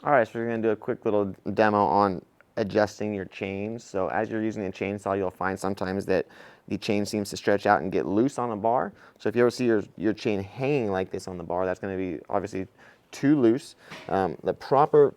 All right, so we're going to do a quick little demo on adjusting your chains. So as you're using a chainsaw, you'll find sometimes that the chain seems to stretch out and get loose on a bar. So if you ever see your chain hanging like this on the bar, that's going to be obviously too loose. The proper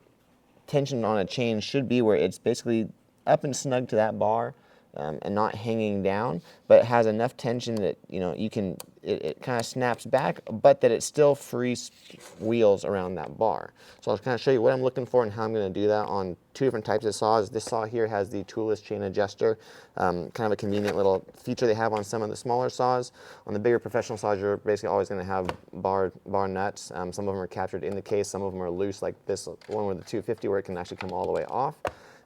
tension on a chain should be where it's basically up and snug to that bar, and not hanging down, but it has enough tension that you can it kind of snaps back, but that it still frees wheels around that bar. So I'll kind of show you what I'm looking for and how I'm going to do that on two different types of saws. This saw here has the toolless chain adjuster, kind of a convenient little feature they have on some of the smaller saws. On the bigger professional saws, you're basically always going to have bar nuts. Some of them are captured in the case, some of them are loose, like this one with the 250 where it can actually come all the way off.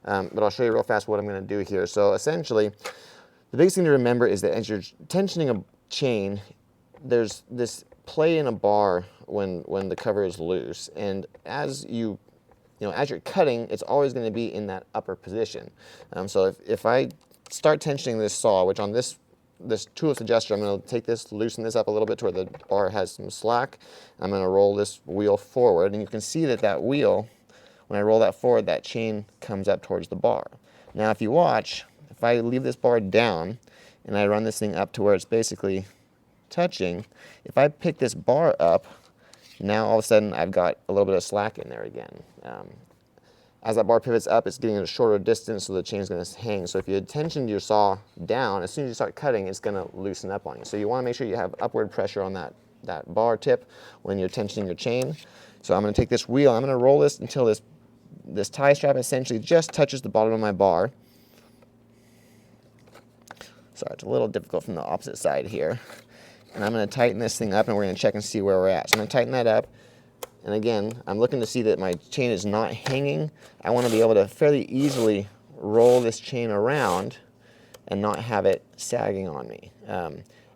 But I'll show you real fast what I'm going to do here. So essentially, the biggest thing to remember is that as you're tensioning a chain, there's this play in a bar when the cover is loose, and as you're cutting, it's always going to be in that upper position. So if I start tensioning this saw, which on this toolless adjuster, I'm going to loosen this up a little bit to where the bar has some slack. I'm going to roll this wheel forward, and you can see that wheel, when I roll that forward, that chain comes up towards the bar. Now if you watch, if I leave this bar down and I run this thing up to where it's basically touching, if I pick this bar up, now all of a sudden I've got a little bit of slack in there again. As that bar pivots up, it's getting a shorter distance, so the chain's going to hang. So if you had tensioned your saw down, as soon as you start cutting, it's going to loosen up on you. So you want to make sure you have upward pressure on that bar tip when you're tensioning your chain. So I'm going to take this wheel, I'm going to roll this until this tie strap essentially just touches the bottom of my bar. Sorry, it's a little difficult from the opposite side here. And I'm going to tighten this thing up, and we're going to check and see where we're at. So I'm going to tighten that up. And again, I'm looking to see that my chain is not hanging. I want to be able to fairly easily roll this chain around and not have it sagging on me.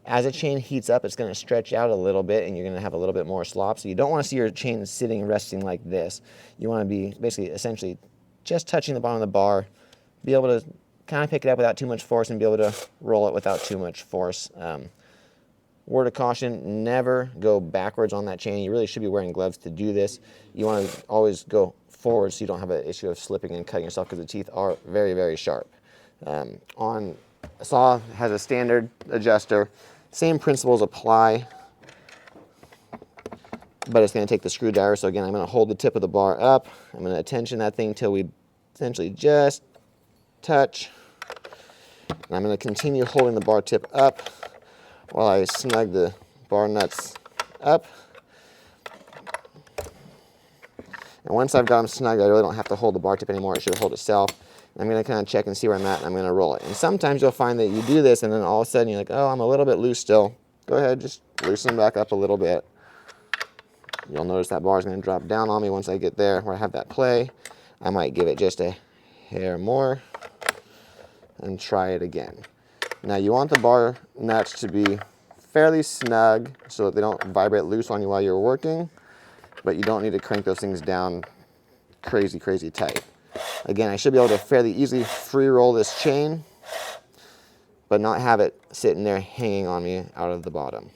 As a chain heats up, it's going to stretch out a little bit, and you're going to have a little bit more slop. So you don't want to see your chain sitting, resting like this. You want to be basically, essentially, just touching the bottom of the bar, be able to kind of pick it up without too much force, and be able to roll it without too much force. Word of caution, never go backwards on that chain. You really should be wearing gloves to do this. You want to always go forward so you don't have an issue of slipping and cutting yourself, because the teeth are very, very sharp. On a saw has a standard adjuster. Same principles apply, but it's going to take the screwdriver. So again, I'm going to hold the tip of the bar up. I'm going to tension that thing till we essentially just touch. And I'm going to continue holding the bar tip up while I snug the bar nuts up. And once I've got them snug, I really don't have to hold the bar tip anymore. It should hold itself. I'm going to kind of check and see where I'm at, and I'm going to roll it. And sometimes you'll find that you do this, and then all of a sudden you're like, oh, I'm a little bit loose still. Go ahead, just loosen back up a little bit. You'll notice that bar is going to drop down on me once I get there where I have that play. I might give it just a hair more and try it again. Now you want the bar nuts to be fairly snug so that they don't vibrate loose on you while you're working, but you don't need to crank those things down crazy, crazy tight. Again, I should be able to fairly easily free roll this chain, but not have it sitting there hanging on me out of the bottom.